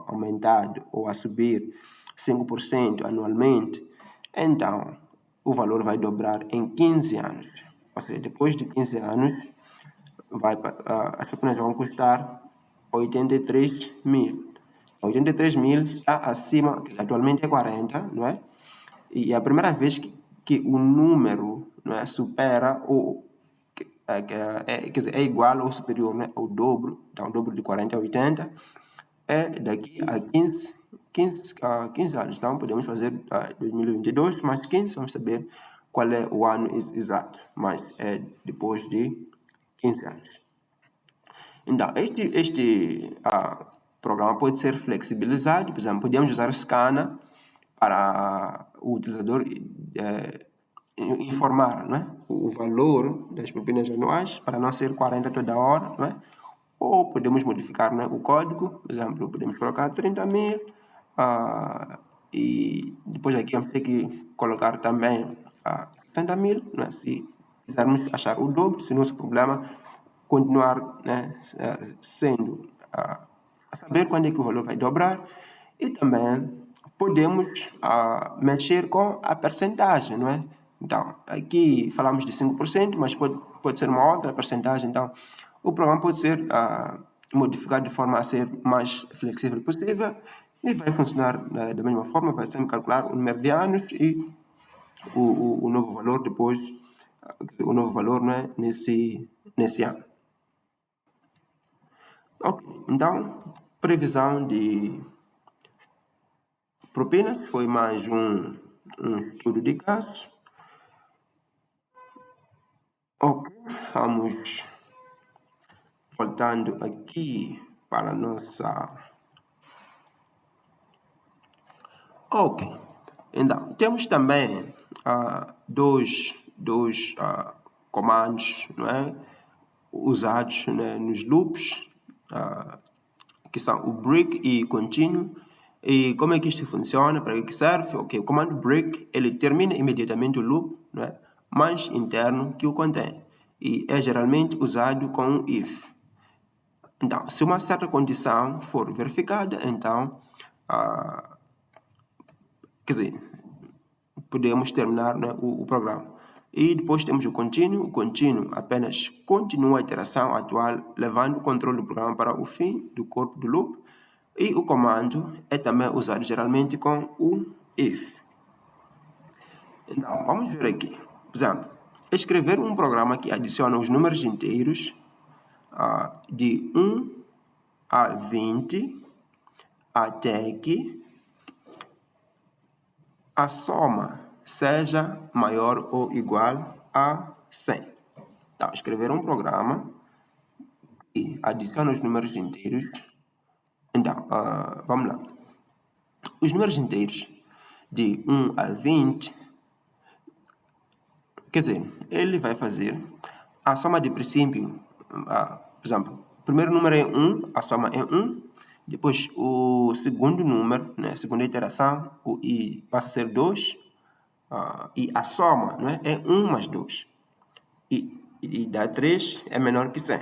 aumentado ou a subir 5% anualmente, então o valor vai dobrar em 15 anos. Ou seja, depois de 15 anos, as propinas vão custar 83 mil. 83 mil está acima, que atualmente é 40, não é? E é a primeira vez que o número, não é, supera quer dizer, é igual ou superior, né, ao dobro. Então, o dobro de 40 a 80 é daqui a 15 anos. Então, podemos fazer 2022 mais 15, vamos saber qual é o ano exato, mas é depois de 15 anos. Então, este programa pode ser flexibilizado. Por exemplo, podemos usar Scana para o utilizador informar, não é, o valor das propinas anuais, para não ser 40 toda hora, não é? Ou podemos modificar, não é, o código. Por exemplo, podemos colocar 30 mil e depois aqui vamos ter que colocar também 60 mil, não é? Se quisermos achar o dobro, se nosso problema continuar, né, sendo saber quando é que o valor vai dobrar. E também podemos mexer com a percentagem, não é? Então, aqui falamos de 5%, mas pode ser uma outra percentagem. Então, o programa pode ser modificado de forma a ser mais flexível possível e vai funcionar da mesma forma. Vai sempre calcular o número de anos e o novo valor depois, o novo valor, não é, nesse ano. Ok, então, previsão de propinas foi mais um estudo de caso. Ok, vamos voltando aqui para a nossa... Ok, então, temos também dois comandos, não é, usados, né, nos loops, que são o break e contínuo. E como é que isto funciona? Para que serve? Ok, o comando break, ele termina imediatamente o loop, né, mais interno que o contém, e é geralmente usado com o if. Então, se uma certa condição for verificada, então, quer dizer, podemos terminar, né, o programa. E depois temos o contínuo apenas continua a iteração atual, levando o controle do programa para o fim do corpo do loop. E o comando é também usado geralmente com o if. Então, vamos ver aqui. Por exemplo, escrever um programa que adiciona os números inteiros de 1 a 20 até que a soma seja maior ou igual a 100. Então, escrever um programa e adiciona os números inteiros. Então, vamos lá. Os números inteiros de 1 a 20, quer dizer, ele vai fazer a soma de princípio. Por exemplo, o primeiro número é 1, a soma é 1. Depois, o segundo número, né, a segunda iteração, o i passa a ser 2. E a soma, não é? É 1 mais 2. E dá 3, é menor que 100.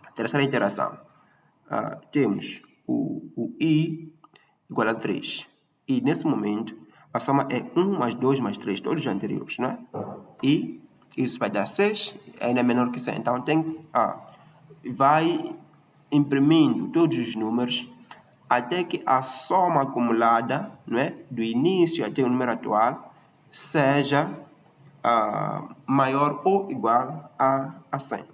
A terceira iteração, temos o i igual a 3. E nesse momento, a soma é 1 mais 2 mais 3, todos os anteriores, não é? E isso vai dar 6, ainda é menor que 100. Então, vai imprimindo todos os números até que a soma acumulada, não é, do início até o número atual seja maior ou igual a 100.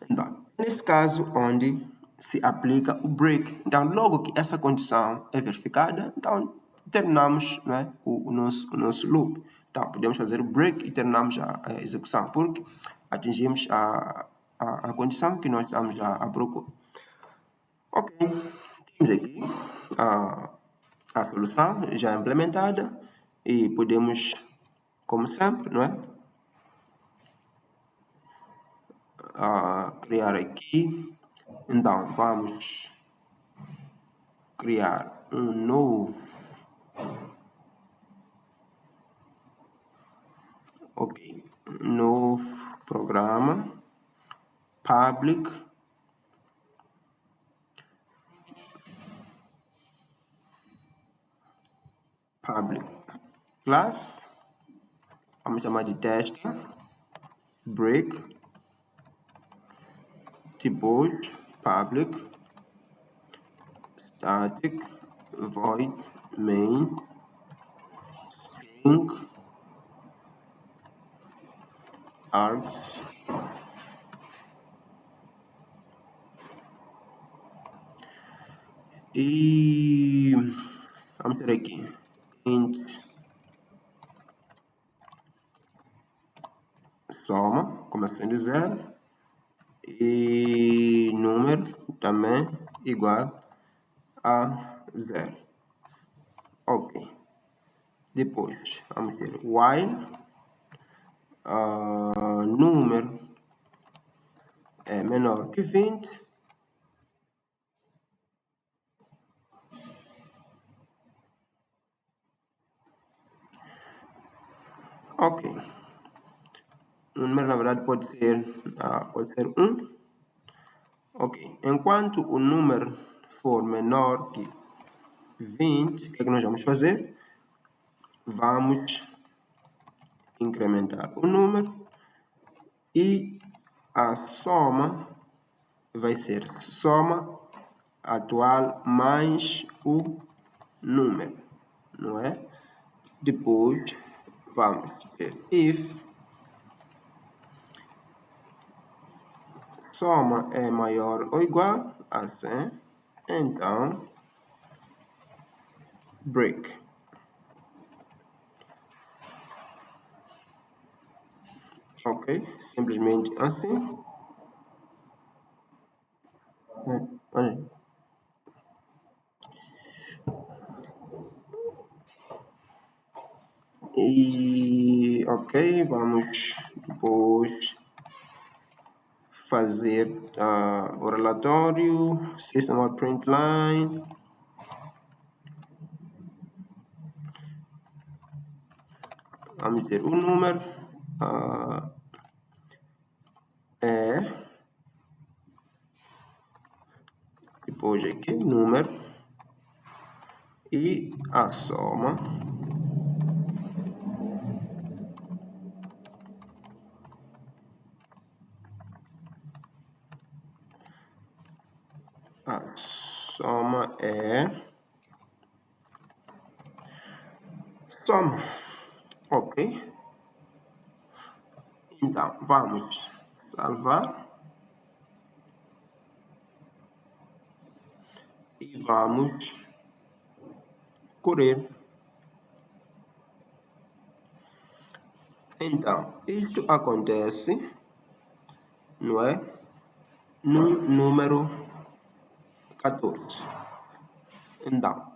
Então, nesse caso onde se aplica o break, então logo que essa condição é verificada, então terminamos, não é, o nosso loop. Então podemos fazer o break e terminamos a execução, porque atingimos a condição que nós estamos à procura. Ok, temos aqui a solução já implementada e podemos, como sempre, não é, criar aqui. Então, vamos criar um novo, novo programa, public class, vamos chamar de teste, break, depois public static void main string args e vamos ter aqui int soma, começando de 0, e número também igual a 0. Ok. Depois, vamos ter while número é menor que 20. Ok. O número, na verdade, pode ser 1. Ok. Enquanto o número for menor que 20, o que é que nós vamos fazer? Vamos incrementar o número e a soma vai ser soma atual mais o número, não é? Depois vamos ter if soma é maior ou igual a 100, então break. Ok, simplesmente assim. Olha. E ok, vamos depois fazer o relatório system.println. Vamos dizer o número é, depois aqui número e a soma é soma. Ok. Então, vamos salvar e vamos correr. Então, isto acontece, não é, no número 14. Então,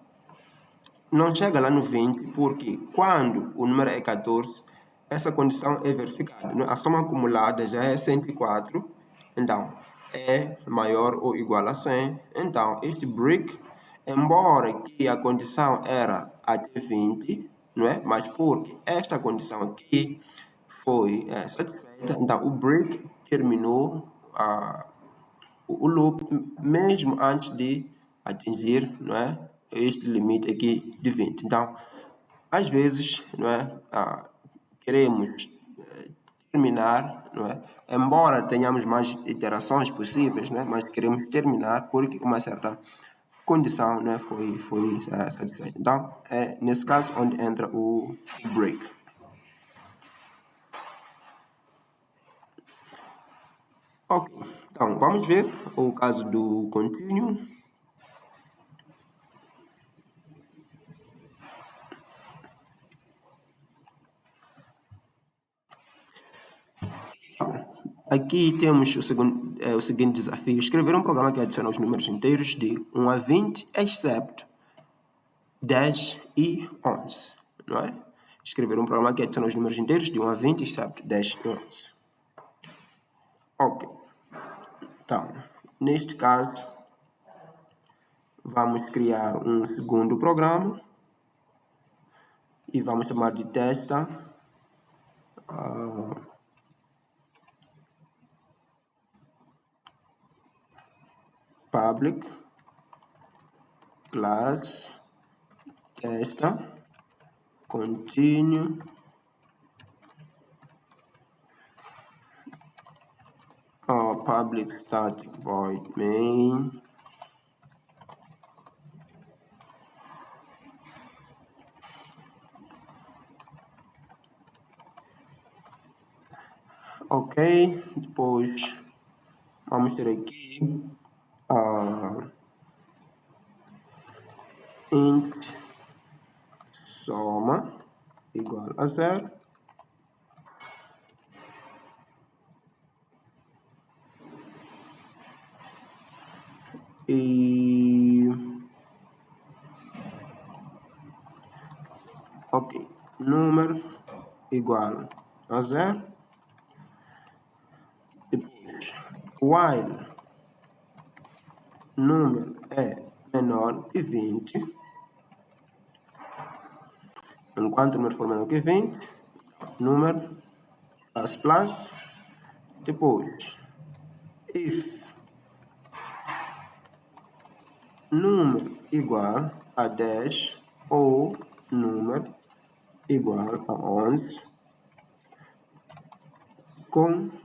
não chega lá no 20, porque quando o número é 14, essa condição é verificada, não é? A soma acumulada já é 104, então é maior ou igual a 100. Então, este break, embora que a condição era até 20, não é? Mas porque esta condição aqui foi satisfeita, então o break terminou o loop mesmo antes de atingir, não é, este limite aqui de 20. Então, às vezes, não é, queremos terminar, não é, embora tenhamos mais iterações possíveis, né, mas queremos terminar porque uma certa condição, né, foi satisfeita. Então, é nesse caso onde entra o break. Ok, então vamos ver o caso do contínuo. Aqui temos o seguinte desafio: escrever um programa que adiciona os números inteiros de 1 a 20, excepto 10 e 11, não é? Escrever um programa que adiciona os números inteiros de 1 a 20, excepto 10 e 11. Ok. Então, neste caso, vamos criar um segundo programa e vamos chamar de testa public class testa continue public static void main ok. Depois vamos ter aqui int soma igual a 0. E ok, número igual a 0. Depois, while número é menor que 20, enquanto o número for menor que 20, número plus, depois if número igual a 10 ou número igual a 11, continue.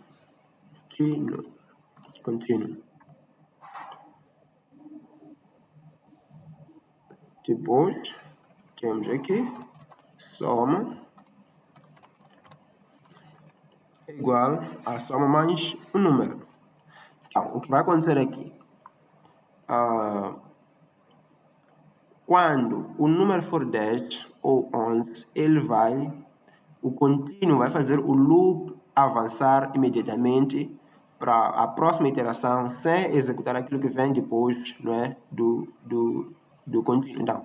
Depois temos aqui soma igual a soma mais um número. Então, o que vai acontecer aqui? Quando o número for 10 ou 11, o contínuo vai fazer o loop avançar imediatamente para a próxima iteração sem executar aquilo que vem depois, não é, do contínuo. Então,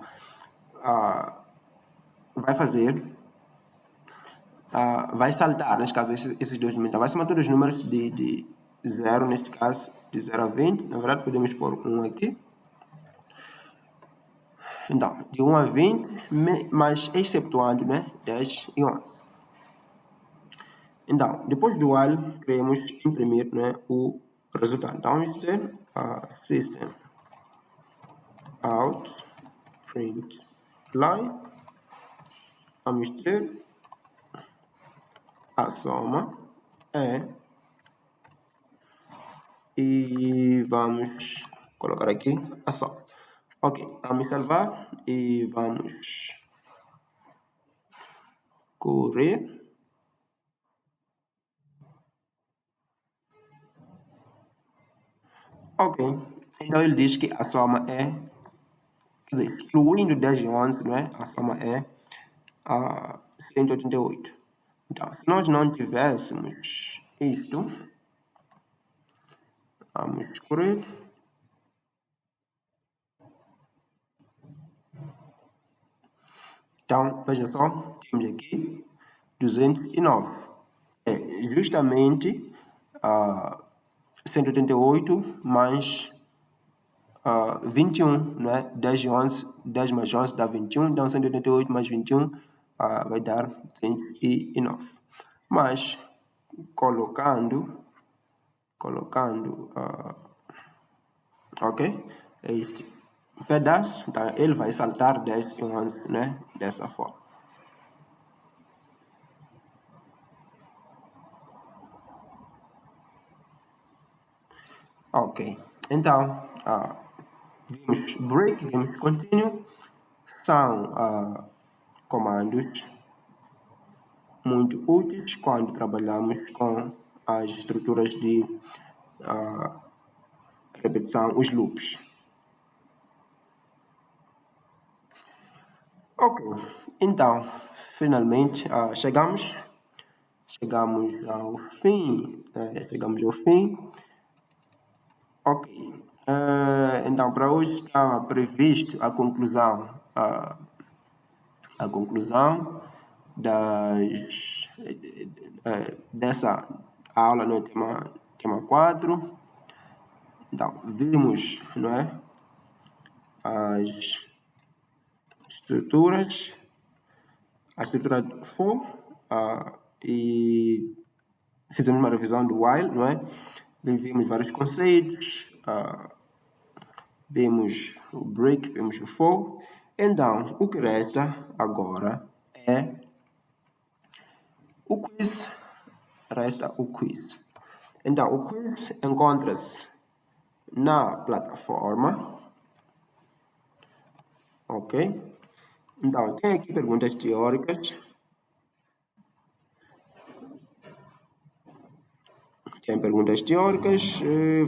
vai saltar, neste caso, esses dois números. Então, vai somar todos os números de 0, neste caso, de 0 a 20. Na verdade, podemos pôr 1 aqui. Então, de 1 a 20, mas exceptuando, né, 10 e 11. Então, depois do while, queremos imprimir, né, o resultado. Então, vamos ter system out print line. Vamos ter a soma e vamos colocar aqui a soma. Ok, vamos salvar e vamos correr. Ok, então ele diz que a soma é, quer dizer, excluindo 10 e 11, não é? A soma é 188. Então, se nós não tivéssemos isto, vamos escorrer. Então, veja só, temos aqui 209. É justamente 188 mais 21, não é? 10 mais 11 dá 21, então 188 mais 21 vai dar 209. Mas, colocando ok? Este pedaço, então ele vai saltar 10 e 11, né? Dessa forma. Ok, então, vimos break, vimos continue, são comandos muito úteis quando trabalhamos com as estruturas de repetição, os loops. Ok, então, finalmente chegamos ao fim, Ok, então para hoje estava previsto a conclusão dessa aula no tema 4. Então, vimos, não é, as estruturas, a estrutura for e fizemos uma revisão do while, não é? Vimos vários conceitos, vimos o break, vimos o for. Então, o que resta agora é o quiz. Então, o quiz encontra-se na plataforma, ok? Então, tem aqui perguntas teóricas.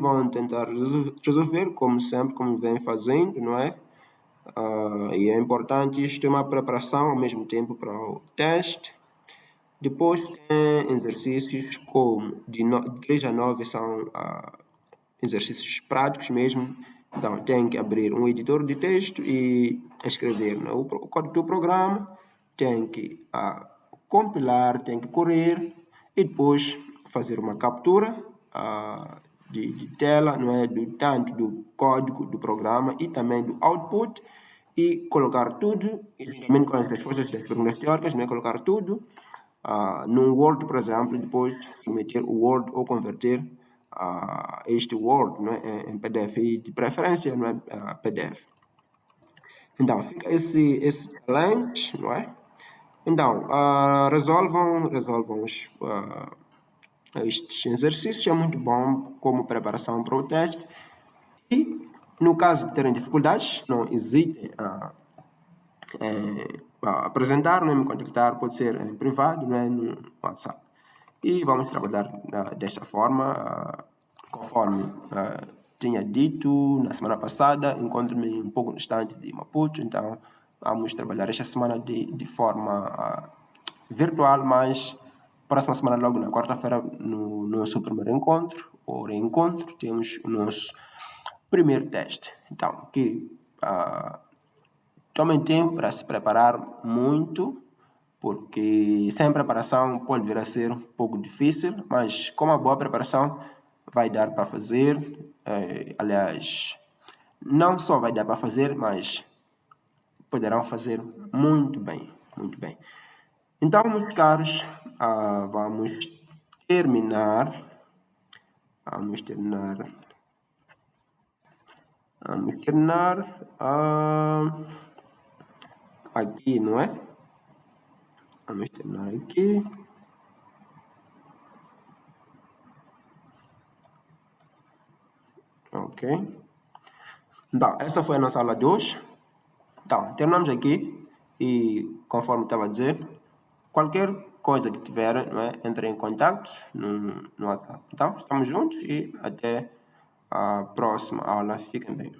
Vão tentar resolver, como sempre, como vem fazendo, não é? E é importante, isto é uma preparação ao mesmo tempo para o teste. Depois tem exercícios como de 3 a 9 são exercícios práticos mesmo. Então, tem que abrir um editor de texto e escrever, né, o código do programa, tem que compilar, tem que correr e depois fazer uma captura de tela, não é, tanto do código do programa e também do output, e colocar tudo, juntamente com as respostas das perguntas teóricas, não é, colocar tudo num Word, por exemplo, depois submeter o Word ou converter este Word, não é, em PDF, e de preferência, não é, PDF. Então, fica esse challenge, não é? Então, resolvam estes exercícios, é muito bom como preparação para o teste. E, no caso de terem dificuldades, não hesitem a apresentar, não é, me contactar, pode ser em privado, não é, no WhatsApp. E vamos trabalhar desta forma, conforme tinha dito na semana passada. Encontro-me um pouco distante de Maputo, então vamos trabalhar esta semana de forma virtual, mas próxima semana, logo na quarta-feira, no nosso primeiro encontro, ou reencontro, temos o nosso primeiro teste. Então, que tomem tempo para se preparar muito, porque sem preparação pode vir a ser um pouco difícil, mas com uma boa preparação vai dar para fazer. Aliás, não só vai dar para fazer, mas poderão fazer muito bem, muito bem. Então, meus caros, vamos terminar aqui, não é? Vamos terminar aqui. Ok. Então, essa foi a nossa aula de hoje. Então, terminamos aqui e, conforme estava a dizer, qualquer coisa que tiverem, não é, entre em contato no WhatsApp. Então, estamos juntos e até a próxima aula. Fiquem bem.